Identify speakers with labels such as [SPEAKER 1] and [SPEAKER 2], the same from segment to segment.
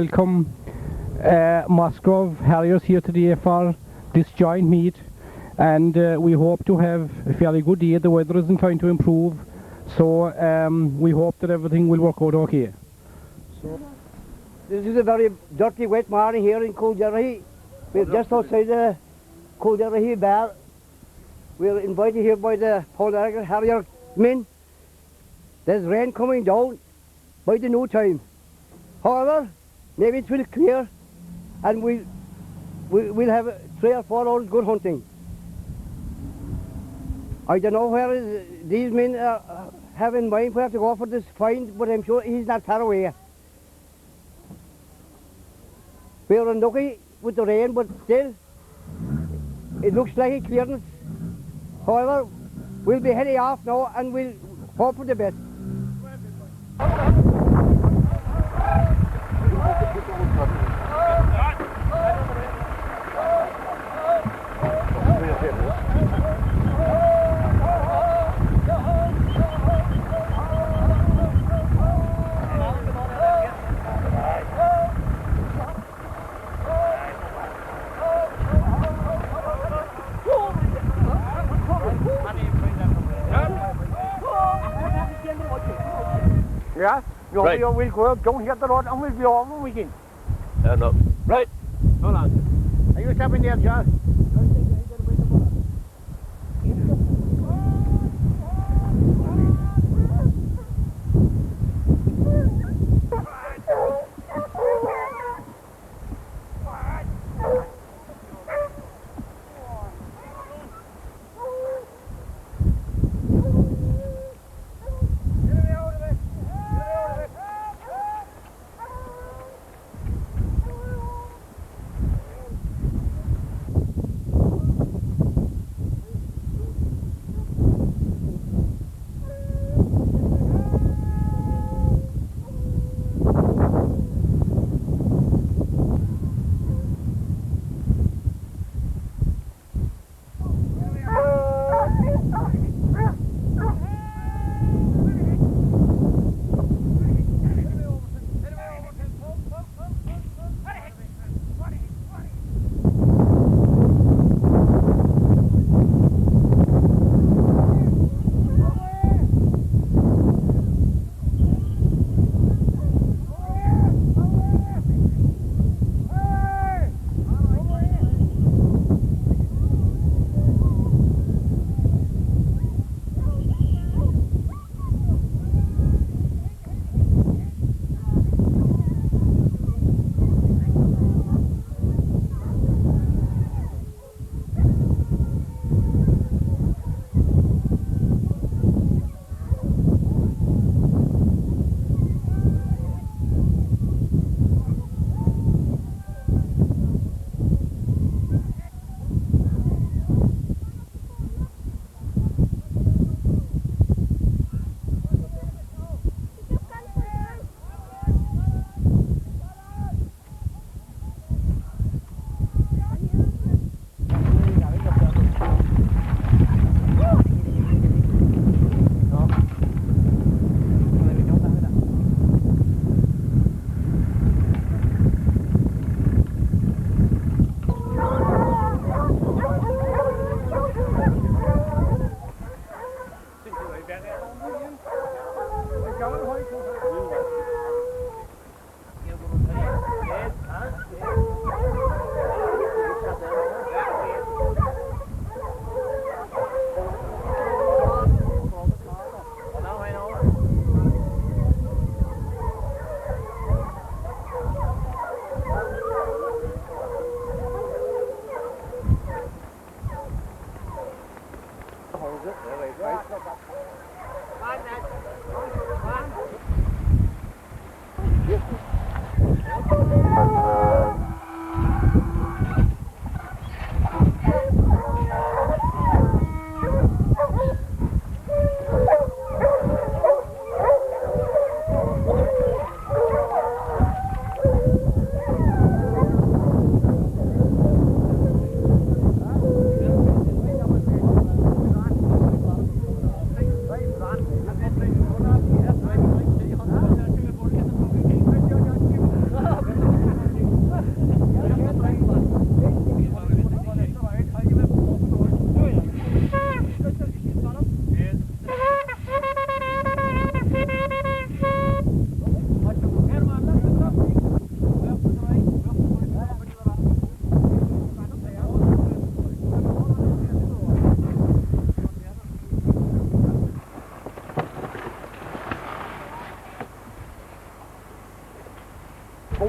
[SPEAKER 1] Welcome Musgrove Harriers here today for this joint meet, and we hope to have a fairly good day. The weather is inclined to improve, so we hope that everything will work out okay.
[SPEAKER 2] This is a very dirty, wet morning here in Coolderrihy. We're just outside the Coolderrihy bar. We're invited here by the Coolderrihy Harrier men. There's rain coming down by the new time. However, maybe it will clear and we'll have 3 or 4 hours good hunting. I don't know where these men have in mind where to go for this find, but I'm sure he's not far away. We're unlucky with the rain, but still, it looks like a clearance. However, we'll be heading off now and we'll hope for the best.
[SPEAKER 3] Yeah,
[SPEAKER 4] right.
[SPEAKER 3] We'll go up, don't hit the road, and we'll be over when we can.
[SPEAKER 4] No. Right, hold on.
[SPEAKER 3] Are you stopping there, John?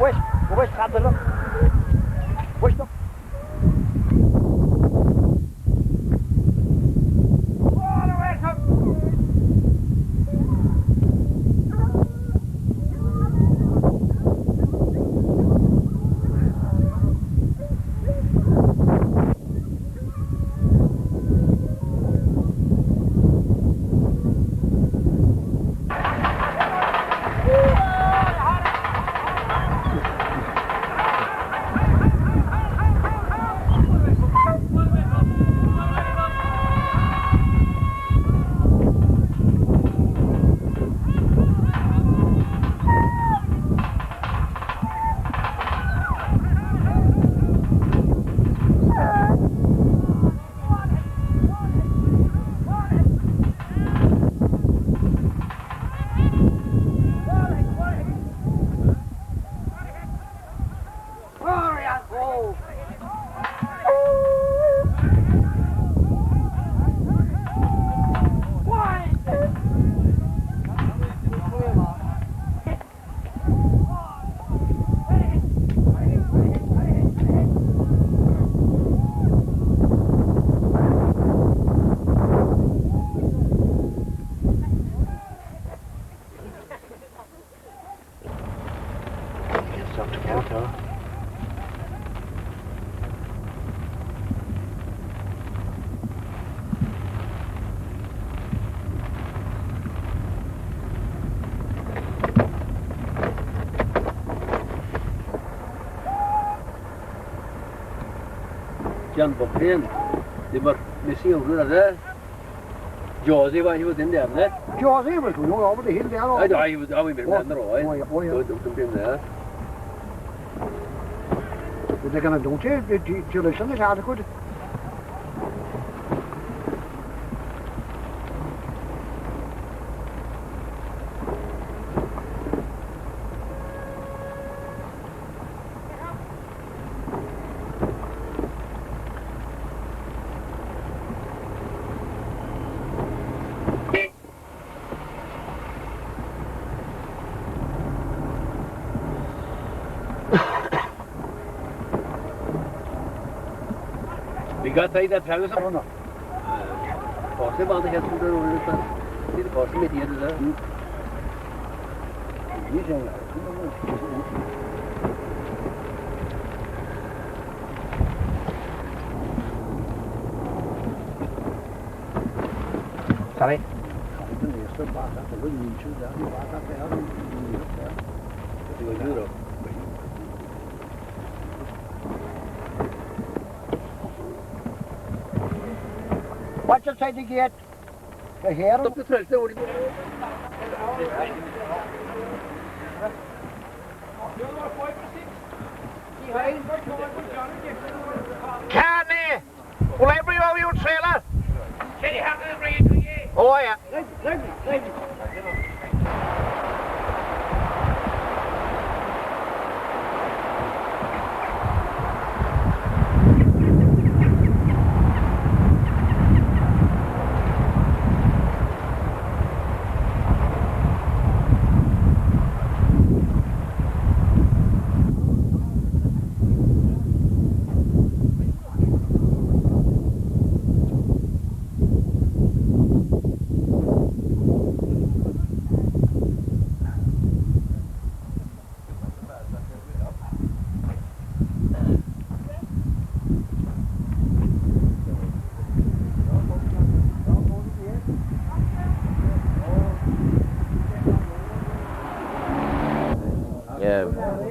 [SPEAKER 3] west, side of them. West up.
[SPEAKER 4] John Buckland, they were missing over there. Josie, when he was in there,
[SPEAKER 3] Josie was going over the hill there.
[SPEAKER 4] I know, he was always been there, right?
[SPEAKER 3] Oh, yeah.
[SPEAKER 4] Don't be there.
[SPEAKER 3] They're going to do it. Do you listen to that? Good.
[SPEAKER 4] Vi got that travis on. Forse var det helt som det var. Det er forse med det der.
[SPEAKER 3] Sorry. Watch outside the gate. The hair.
[SPEAKER 4] Stop the trail.
[SPEAKER 3] Canny! Will I bring over your trailer?
[SPEAKER 4] Can you have to bring it to you?
[SPEAKER 3] Oh, yeah.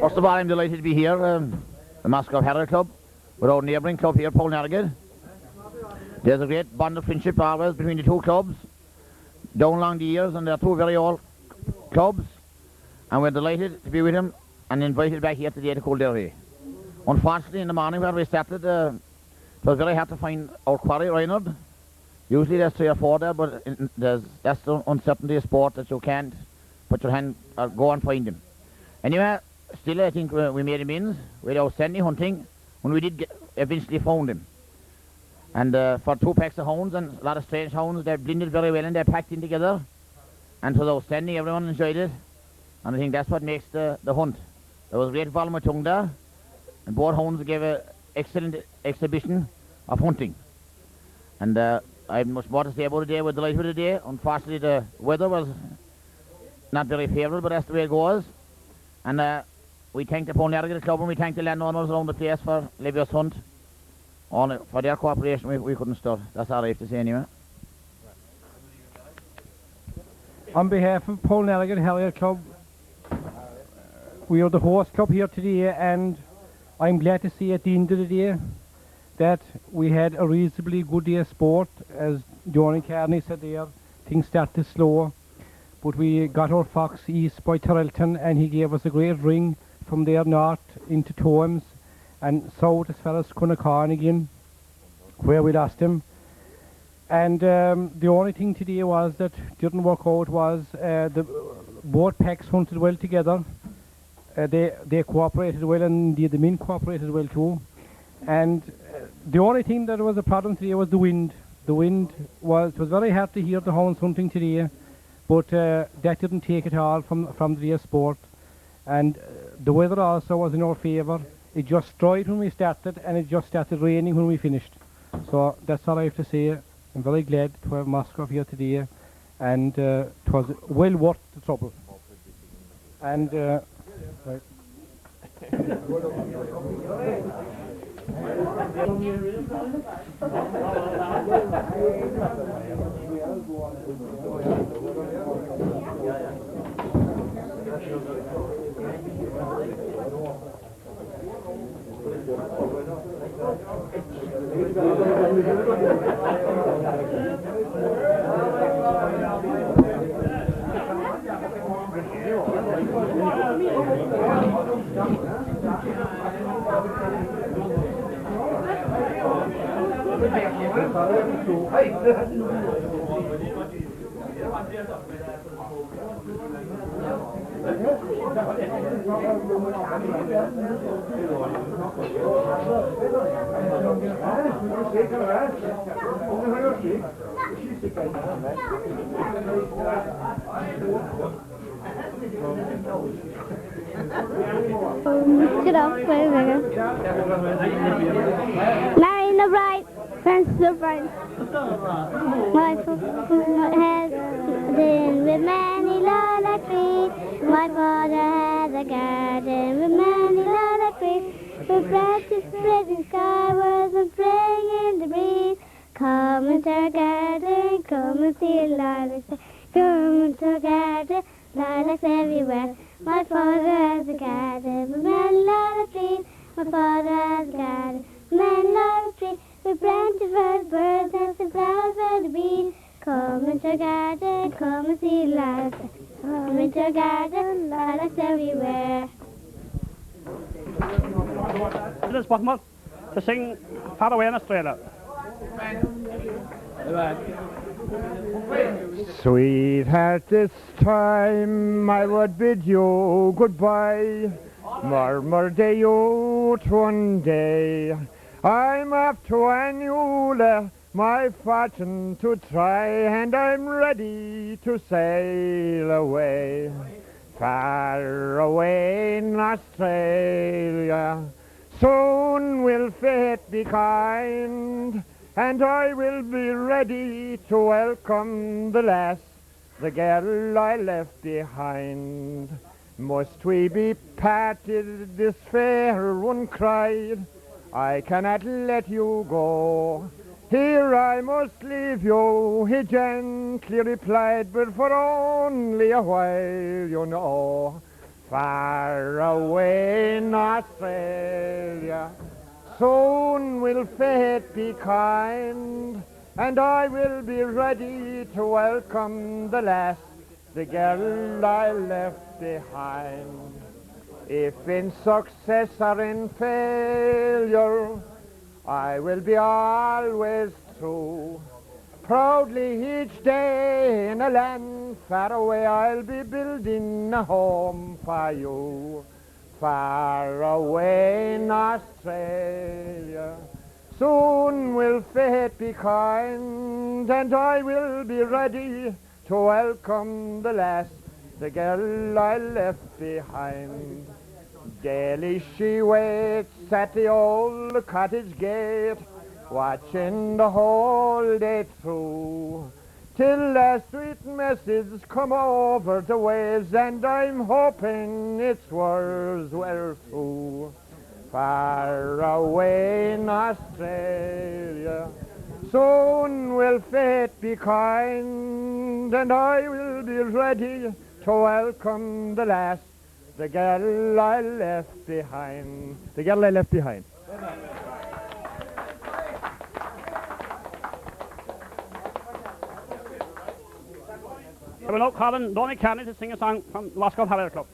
[SPEAKER 5] First of all, I'm delighted to be here, the Musgrave Harrier Club, with our neighbouring club here, Coolderrihy. There's a great bond of friendship always between the two clubs, down along the years, and they're two very old clubs, and we're delighted to be with them and invited back here today to Coolderrihy. Unfortunately, in the morning where we started, it was very hard to find our quarry, Reinhard. Usually there's 3 or 4 there, but that's the uncertainty of sport that you can't put your hand or go and find them. Anyway, still I think we made amends with outstanding hunting when we did eventually found them. And for 2 packs of hounds and a lot of strange hounds, they blended very well and they packed in together. And it was outstanding, everyone enjoyed it. And I think that's what makes the hunt There was great volume there, and both hounds gave an excellent exhibition of hunting. And I have much more to say about the day. We're delighted with the day. Unfortunately, the weather was not very favourable, but that's the way it goes. And we thank the Coolderrihy Club and we thank the landowners around the place for Levius Hunt. For their cooperation, we couldn't stop. That's all I have to say anyway.
[SPEAKER 1] On behalf of Coolderrihy Harrier Club, we are the host club here today, and I'm glad to see at the end of the day that we had a reasonably good day of sport. As Johnny Carney said there, things started slow, but we got our fox east by Terrelton, and he gave us a great ring from there north into Tomes and south as far as Cunnacarn again, where we lost him. And the only thing today was that didn't work out was both packs hunted well together. They cooperated well, and indeed the men cooperated well too. And the only thing that was a problem today was the wind. The wind was, it was very hard to hear the hounds hunting today, but that didn't take it all from the day's sport. And the weather also was in our favour. It just dried when we started, and it just started raining when we finished. So that's all I have to say. I'm very glad to have Musgrove here today, and it was well worth the trouble. And right.
[SPEAKER 6] Get off, wait a minute. Marrying the bride, friends the bride. My has been with many lilac trees. My father has a garden with many lilac trees. With branches spreading skywards and playing in the breeze. Come into our garden, come and see lilacs. Come into our garden, lilacs everywhere. My father has a garden with many lilac trees. My father has a garden with many lilac trees. With branches for the birds and some flowers for the bees. Come into our garden, come and see lilacs. Come into our garden, lilacs everywhere.
[SPEAKER 7] This Bottom to sing Far Away in Australia.
[SPEAKER 8] Sweetheart, this time I would bid you goodbye. Murmur the youth one day. I'm off to Anula, my fortune to try, and I'm ready to sail away. Far away in Australia, soon will fate be kind, and I will be ready to welcome the lass, the girl I left behind. Must we be parted, this fair one cried, I cannot let you go. Here I must leave you, he gently replied, but for only a while, you know. Far away in Australia, soon will fate be kind, and I will be ready to welcome the lass, the girl I left behind. If in success or in failure, I will be always true. Proudly each day in a land far away, I'll be building a home for you. Far away in Australia, soon will fate be kind, and I will be ready to welcome the lass, the girl I left behind. Daily she waits at the old cottage gate, watching the whole day through, till a sweet message come over the waves, and I'm hoping its words were true. Far away in Australia, soon will fate be kind, and I will be ready to welcome the lass, the girl I left behind. The girl I left behind.
[SPEAKER 7] I will now call on Donny Carney to sing a song from the Moscow Harrier Club.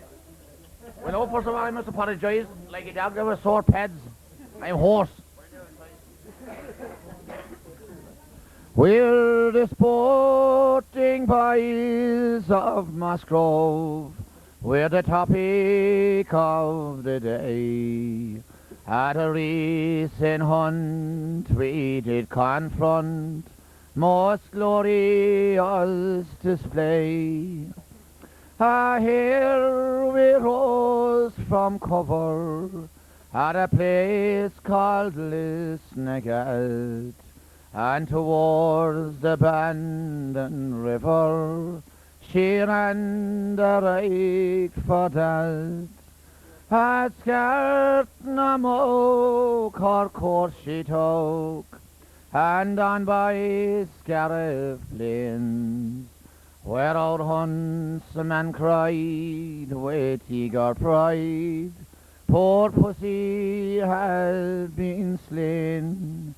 [SPEAKER 5] Well, no, first of all, I must apologise. Like a dog with sore pads. I'm hoarse. We're the sporting boys of Musgrove. We're the topic of the day. At a recent hunt we did confront most glorious display. Here we rose from cover at a place called Lisnagat, and towards the abandoned river she ran direct for that. At Scartnamoke her course she took, and on by Scariff Plains, where our huntsman cried with eager pride, poor pussy had been slain.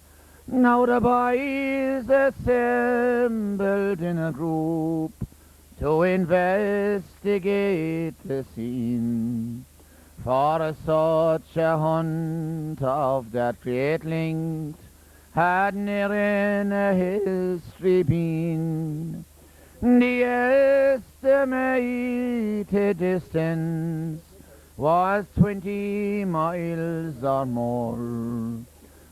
[SPEAKER 5] Now the boys assembled in a group to investigate the scene, for such a hunt of that great length had ne'er in a history been. The estimated distance was 20 miles or more,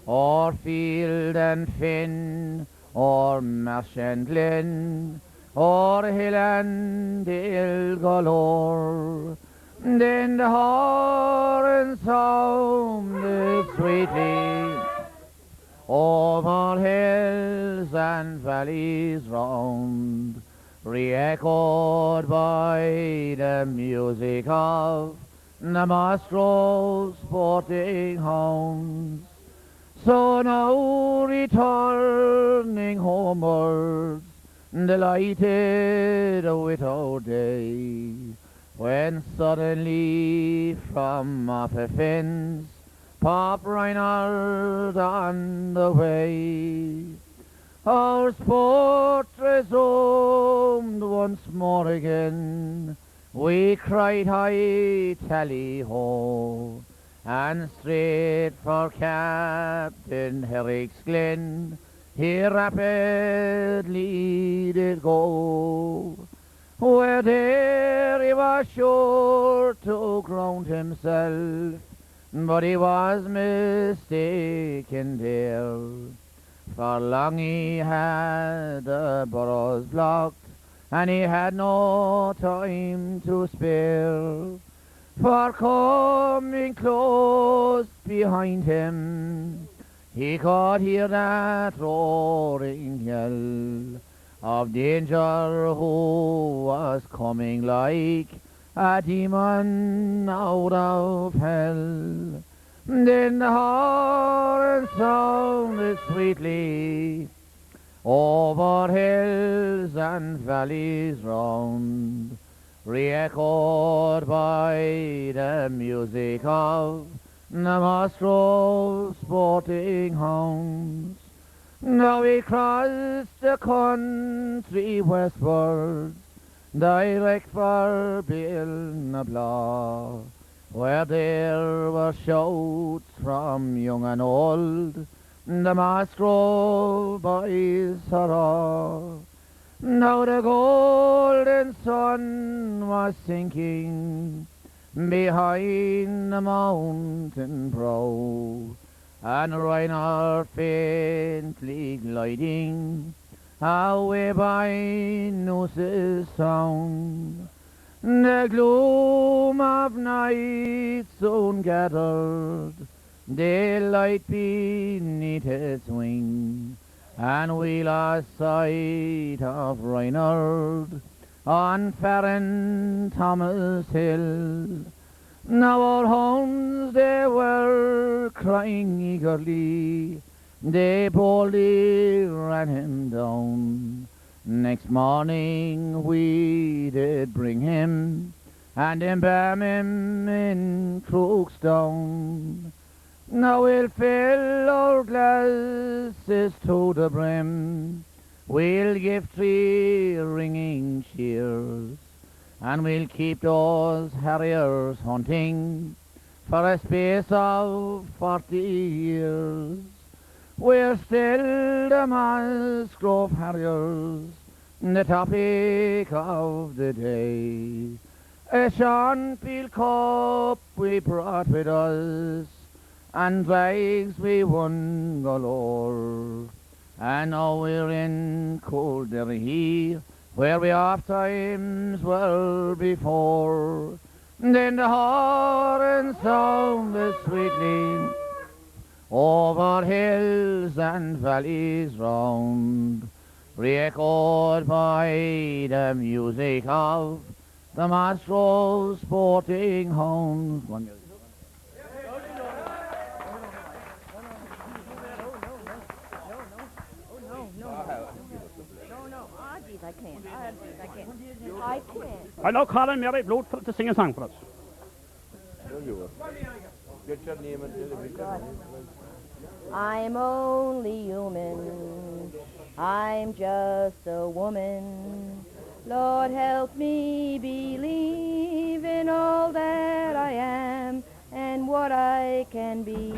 [SPEAKER 5] o'er field and fen, o'er marsh and glen, o'er hill and dale galore. Then the horn sounded sweetly over hills and valleys round, re-echoed by the music of the Musgrove sporting hounds. So now returning homewards, delighted with our day, when suddenly from off a fence Pop Reinhard on the way. Our sport resumed once more again. We cried high tally-ho, and straight for Captain Herrick's Glen he rapidly did go, where there he was sure to ground himself, but he was mistaken there, for long he had the burrows blocked, and he had no time to spare. For coming close behind him, he could hear that roaring yell of danger, who was coming like a demon out of hell. Then the horn sounded sweetly over hills and valleys round, re-echoed by the music of the Musgrove sporting hounds. Now we crossed the country westwards, direct for Bilnablaw, where there were shouts from young and old, the Musgrove boys hurrah. Now the golden sun was sinking behind the mountain brow, and Reinhard faintly gliding away by Noose's Sound. The gloom of night soon gathered, daylight beneath its wing, and we lost sight of Reinard on Farron Thomas Hill. Now our hounds they were crying eagerly, they boldly ran him down. Next morning we did bring him, and embalm him in Crookstown. Now we'll fill our glasses to the brim, we'll give 3 ringing cheers, and we'll keep those harriers hunting for a space of 40 years. We're still the Musgrove Harriers, the topic of the day. A Seanfield Cup we brought with us, and drags we won galore. And now we're in Coolderrihy, where we oft times were before. Then the horn sounded sweetly over hills and valleys round, re-echoed by the music of the Musgrove sporting hounds. One music.
[SPEAKER 9] I can't.
[SPEAKER 7] I now call on Mary Blood to sing a song for us.
[SPEAKER 4] Get your name and television.
[SPEAKER 9] I'm only human. I'm just a woman. Lord, help me believe in all that I am and what I can be.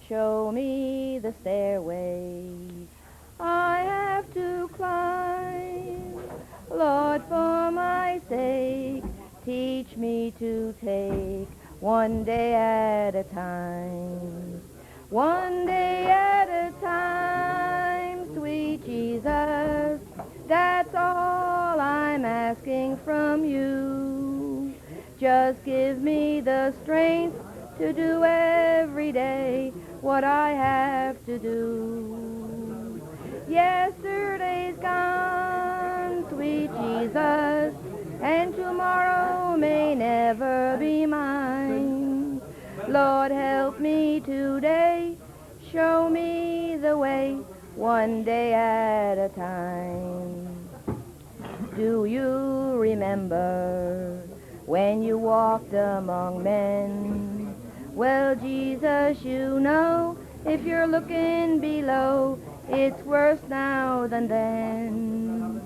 [SPEAKER 9] Show me the stairway I have to climb. Lord, for my sake, teach me to take one day at a time. One day at a time, sweet Jesus, that's all I'm asking from you. Just give me the strength to do every day what I have to do. Yesterday's gone, sweet Jesus, and tomorrow may never be mine. Lord, help me today, show me the way, one day at a time. Do you remember when you walked among men? Well, Jesus, you know, if you're looking below, it's worse now than then.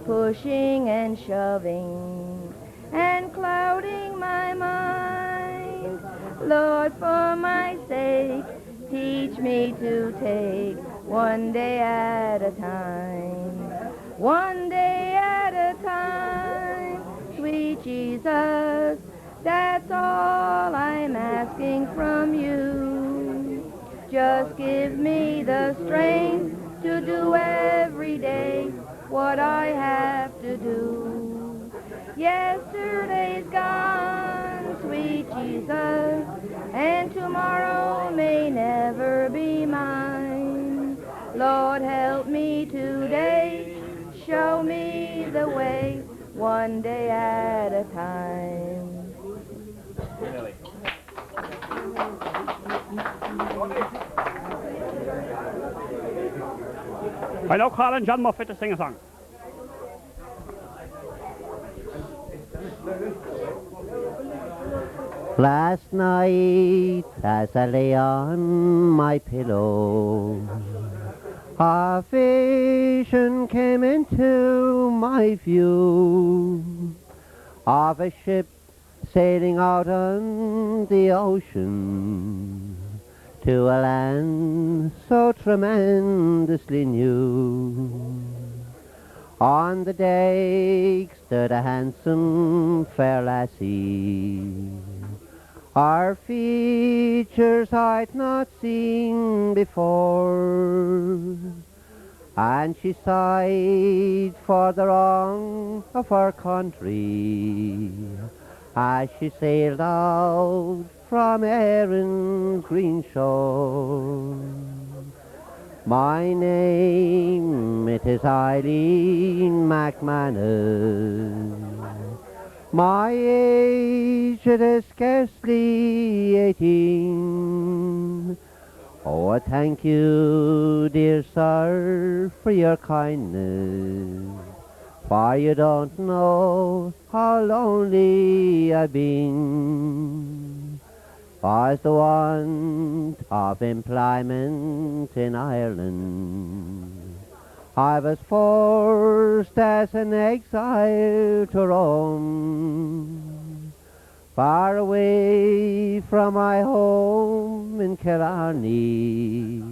[SPEAKER 9] Pushing and shoving and clouding my mind. Lord, for my sake, teach me to take one day at a time. One day at a time, sweet Jesus, that's all I'm asking from you. Just give me the strength to do every day what I have to do. Yesterday's gone, sweet Jesus, and tomorrow may never be mine. Lord, help me today, show me the way, one day at a time.
[SPEAKER 7] I now call on John Moffat to sing a song.
[SPEAKER 10] Last night, as I lay on my pillow, a vision came into my view of a ship sailing out on the ocean to a land so tremendously new. On the deck stood a handsome fair lassie, her features I'd not seen before. and she sighed for the wrong of her country as she sailed out from Erin's green shore. My name, it is Eileen McMahon. My age, it is scarcely 18. Oh, I thank you, dear sir, for your kindness, for you don't know how lonely I've been. Was the want of employment in Ireland. I was forced as an exile to roam, far away from my home in Killarney,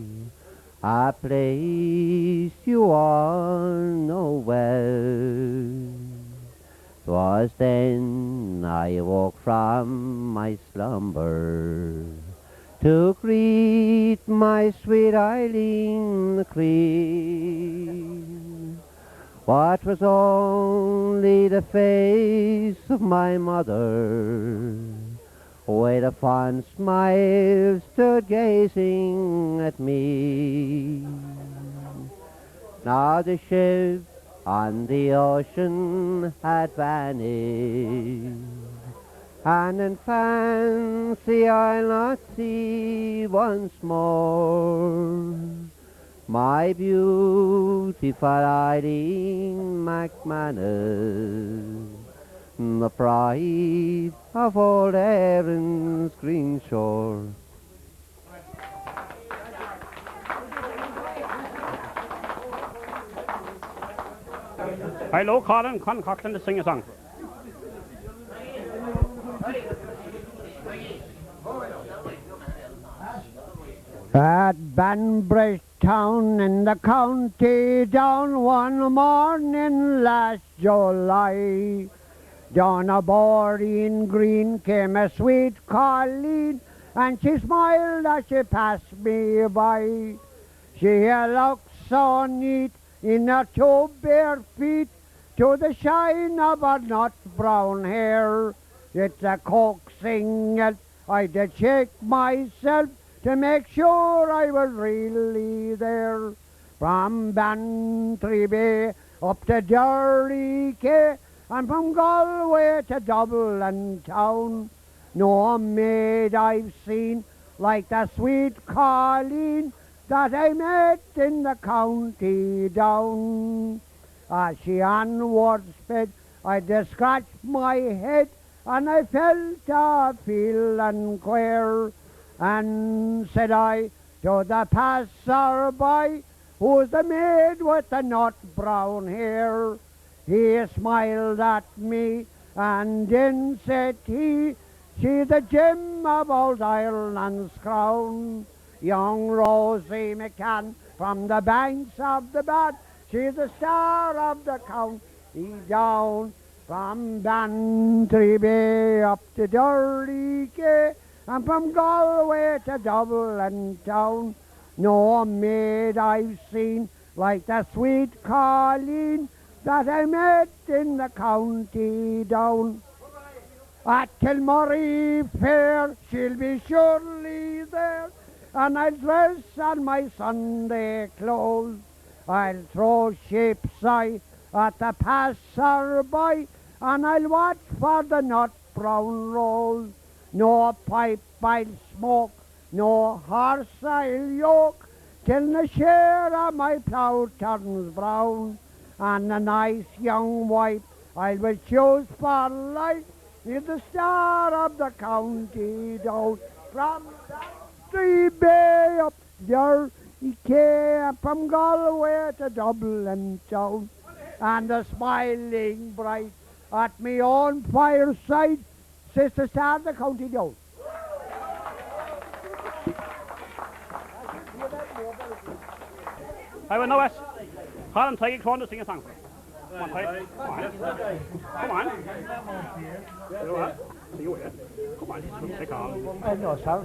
[SPEAKER 10] a place you all know well. 'Twas then I woke from my slumber to greet my sweet Eileen the Queen. What was only the face of my mother, with a fond smile stood gazing at me. Now the ship on the ocean had vanished, and in fancy I'll not see once more my beautiful Eileen McMahon, the pride of old Erin's green shore.
[SPEAKER 7] Hello, Colin, Cochran to sing a song.
[SPEAKER 11] At Banbridge town in the county down one morning last July, down aboard in green came a sweet Colleen, and she smiled as she passed me by. She looked so neat in her two bare feet, to the shine of her nut brown hair. It's a coaxing that I did shake myself to make sure I was really there. From Bantry Bay up to Coolderrihy, and from Galway to Dublin town, no maid I've seen like the sweet Colleen that I met in the county down. As she onward sped, I just scratched my head, and I felt a feeling queer. And said I to the passer-by, who's the maid with the nut brown hair? He smiled at me, and then said he, she's the gem of old Ireland's crown. Young Rosie McMahon from the banks of the Ballad, she's the star of the county down. From Bantry Bay up to Coolderrihy, and from Galway to Dublin town, no maid I've seen like the sweet Colleen that I met in the county down. At Kilmurray fair she'll be surely there, and I'll dress on my Sunday clothes. I'll throw sheep's eye at the passer-by, and I'll watch for the nut brown rolls. No pipe I'll smoke, no horse I'll yoke, till the share of my plough turns brown. And a nice young wife I will choose for life, is the star of the county down. From Bantry Bay up there he came, from Galway to Dublin town, and the smiling bright at me own fireside, sister star of the county down.
[SPEAKER 7] I will know us. Colin, take it on to sing a song. Come on, take it. Come on. Come on. Come on, take on.
[SPEAKER 2] I know, sir.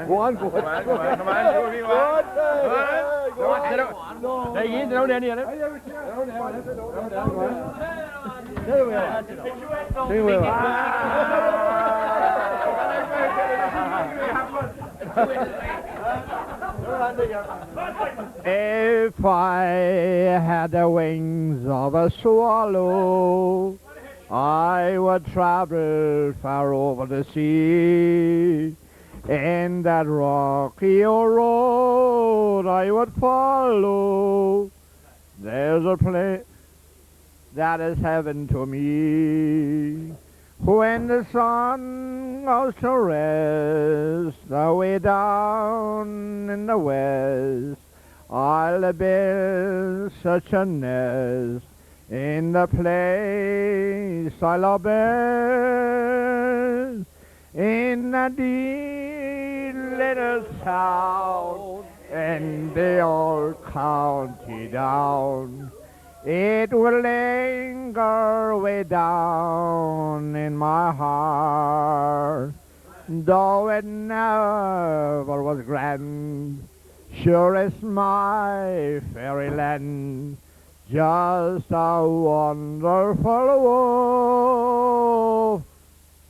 [SPEAKER 8] Go on, come on, show me one. Go on, sit down. Hey, sit down there, near it. There we are. There we are. If I had the wings of a swallow, I would travel far over the sea. In that rocky road I would follow. There's a place that is heaven to me. When the sun goes to rest away down in the west, I'll build such a nest in the place I love best, in a dear little town in the old county down. It will linger way down in my heart, though it never was grand. Sure it's my fairyland, just a wonderful world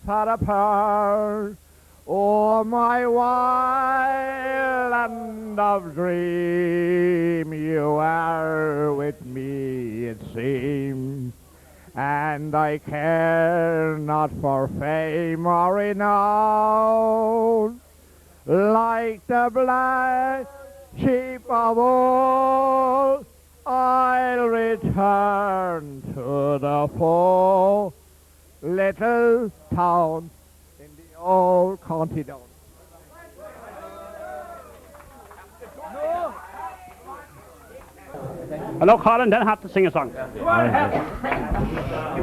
[SPEAKER 8] far apart. Oh, my wild land of dream, you are with me, it seems, and I care not for fame or renown. Like the black sheep of old, I'll return to the fold, little town in the old county down.
[SPEAKER 7] Hello, Colin, then have to sing a song.
[SPEAKER 3] Give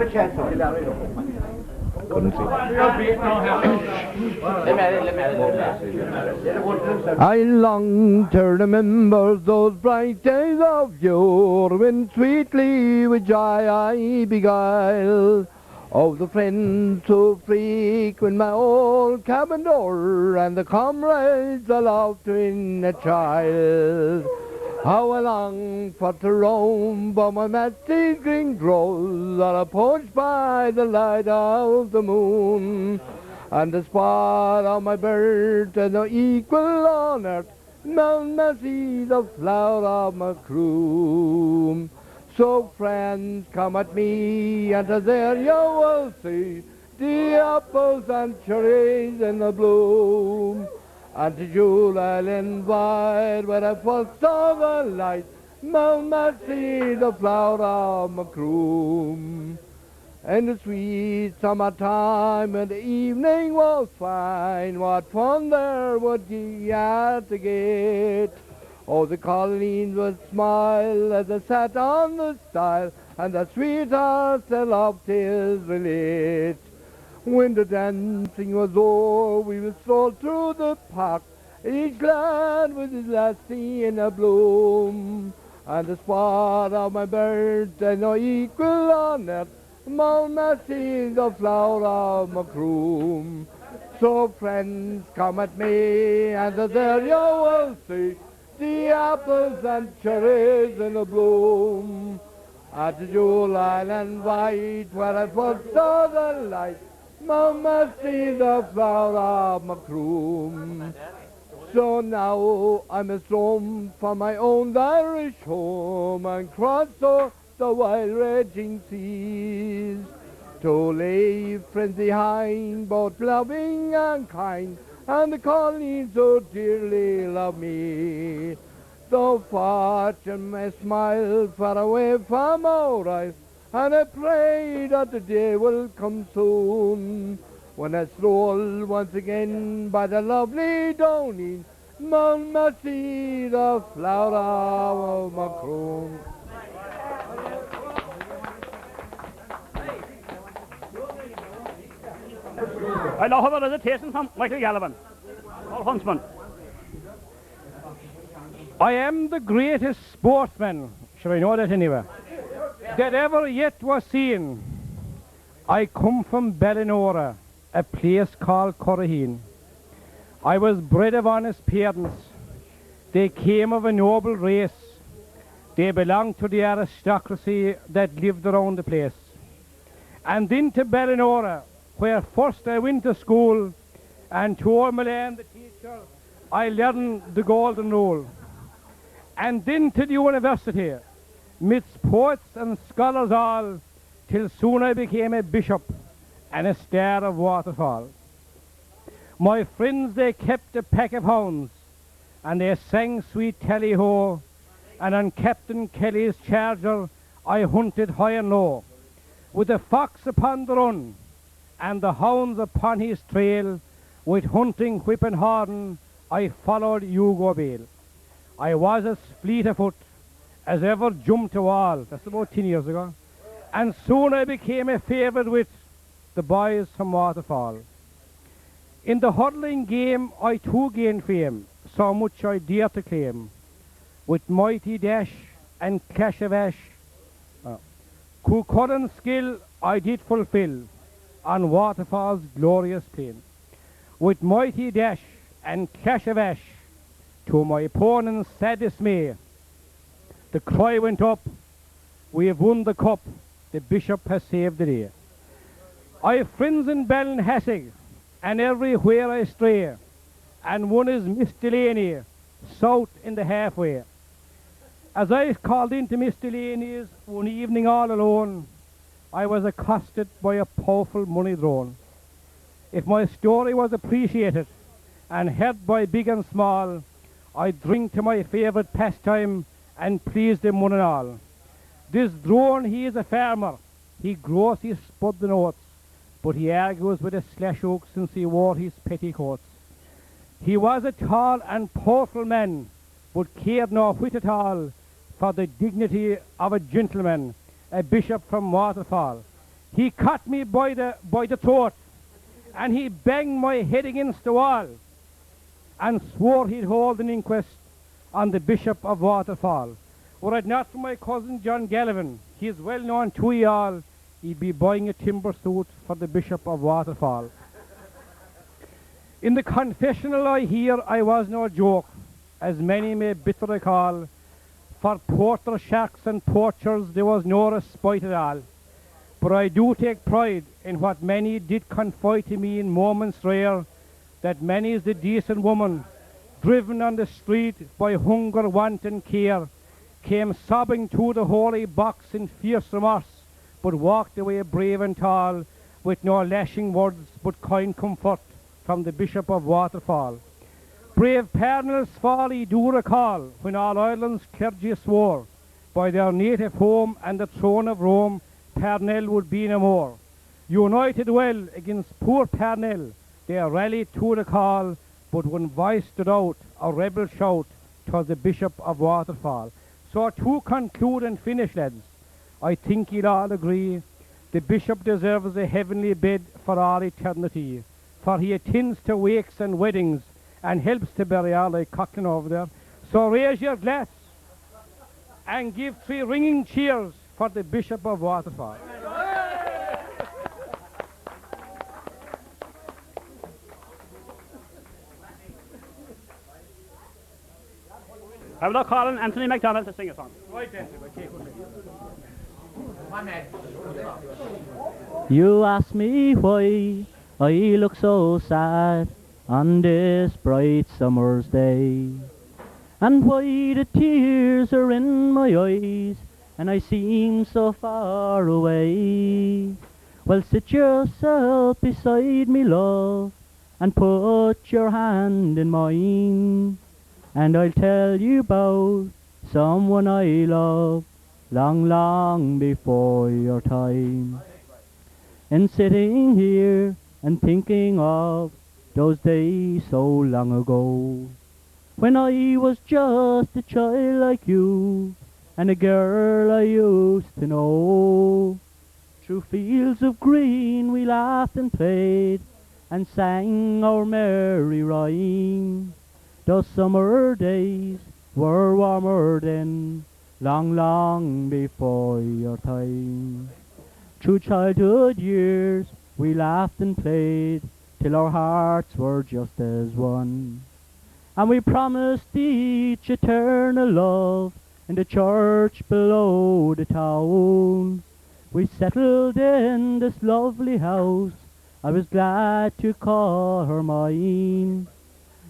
[SPEAKER 3] a chance.
[SPEAKER 10] I long to remember those bright days of yore, when sweetly with joy I beguiled. Oh, the friends so frequent my old cabin door, and the comrades I loved in a child. How I long for to roam by my master's green groves, or approached by the light of the moon. And the spot of my bird and no equal on earth, Mount Massey, the flower of my croon. So friends, come at me, and there you will see the apples and cherries in the bloom. And to Jewel I'll invite, where I first saw the light, Mount Massey, the flower of my croon. In the sweet summertime, when the evening was fine, what fun there would ye at the gate. Oh, the colleens would smile as they sat on the stile, and the sweethearts they loved tales relate. When the dancing was o'er, we would stroll through the park, each glad with his lassie in a bloom. And the spot of my bird and no equal on earth, Mount Massey, the flower of my croon. So friends, come at me, and there you will see the apples and cherries in a bloom. At the Jewel Island White, where I first saw the light, Mount Massey, the flower of my croon. So now I must roam from my own Irish home, and cross o'er the wild raging seas, to leave friends behind, both loving and kind, and the colleagues so dearly love me. Though fortune may smile far away from our eyes, and I pray that the day will come soon, when I stroll once again by the lovely Downey, Mount Massey, the flower of my croon.
[SPEAKER 7] I now have a recitation from Michael Gallivan, our huntsman.
[SPEAKER 1] I am the greatest sportsman, shall I know that anyway, that ever yet was seen. I come from Ballinora, a place called Coolderrihy. I was bred of honest parents. They came of a noble race. They belonged to the aristocracy that lived around the place. And into Ballinora, where first I went to school, and to McMahon, the teacher, I learned the golden rule. And then to the university, midst poets and scholars all, till soon I became a bishop and a star of Waterfall. My friends, they kept a pack of hounds, and they sang sweet tally-ho, and on Captain Kelly's charger I hunted high and low. With the fox upon the run, and the hounds upon his trail, with hunting whip and horn, I followed Hugo Bale. I was as fleet of foot as ever jumped a wall. That's about 10 years ago. And soon I became a favourite with the boys from Waterfall. In the hurling game I too gained fame, so much I dare to claim. With mighty dash and clash of ash, Cucurran skill I did fulfil on Waterfall's glorious plain. With mighty dash and clash of ash, to my opponent's sad dismay, the cry went up, we have won the cup, the bishop has saved the day. I have friends in Ballinhassig, and everywhere I stray, and one is Miss Delaney, south in the halfway. As I called into Miss Delaney's one evening all alone, I was accosted by a powerful money drone. If my story was appreciated and heard by big and small, I'd drink to my favourite pastime and please them one and all. This drone, he is a farmer. He grows his spud and oats, but he argues with a slash oak since he wore his petticoats. He was a tall and powerful man, but cared no whit at all for the dignity of a gentleman, a bishop from Waterfall. He caught me by the throat, and he banged my head against the wall, and swore he'd hold an inquest on the Bishop of Waterfall. Were it not for my cousin John Gallivan, he is well known to ye all, he'd be buying a timber suit for the Bishop of Waterfall. In the confessional I hear I was no joke, as many may bitter recall. For porter sharks and poachers there was no respite at all. But I do take pride in what many did confide to me in moments rare, that many is the decent woman, driven on the street by hunger, want and care, came sobbing to the holy box in fierce remorse, but walked away brave and tall, with no lashing words but kind comfort from the Bishop of Waterfall. Brave Parnell's fall he do recall, when all Ireland's clergy swore, by their native home and the throne of Rome, Parnell would be no more. United well against poor Parnell, they rallied to the call, but when voice stood out, a rebel shout, 'twas the Bishop of Waterfall. So to conclude and finish, lads, I think you'll all agree, the Bishop deserves a heavenly bed for all eternity, for he attends to wakes and weddings, and helps to bury all like Cochran over there. So raise your glass, and give 3 ringing cheers for the Bishop of Waterfall.
[SPEAKER 7] I will now call on Anthony MacDonald to sing a song.
[SPEAKER 12] You ask me why I look so sad on this bright summer's day, and why the tears are in my eyes and I seem so far away. Well, sit yourself beside me, love, and put your hand in mine, and I'll tell you about someone I love long, long before your time. And sitting here and thinking of those days so long ago, when I was just a child like you, and a girl I used to know. Through fields of green we laughed and played, and sang our merry rhyme. Those summer days were warmer then, long, long before your time. Through childhood years we laughed and played till our hearts were just as one. And we promised each eternal love in the church below the town. We settled in this lovely house, I was glad to call her mine.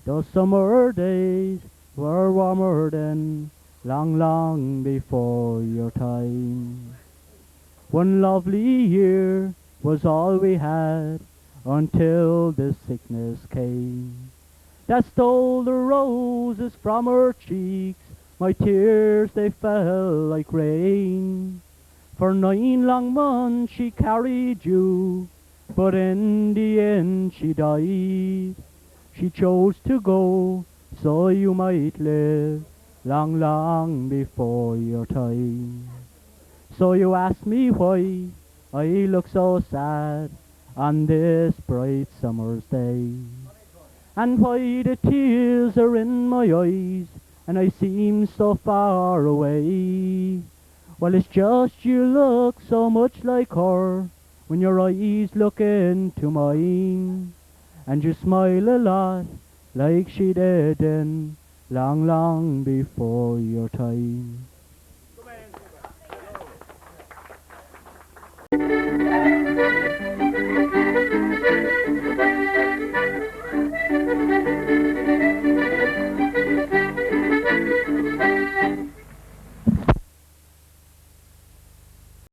[SPEAKER 12] Those summer days were warmer than long, long before your time. One lovely year was all we had until the sickness came. That stole the roses from her cheeks, my tears they fell like rain. For 9 long months she carried you, but in the end she died. She chose to go so you might live long, long before your time. So you ask me why I look so sad on this bright summer's day, and why the tears are in my eyes and I seem so far away. Well, it's just you look so much like her when your eyes look into mine, and you smile a lot like she did then long, long before your time.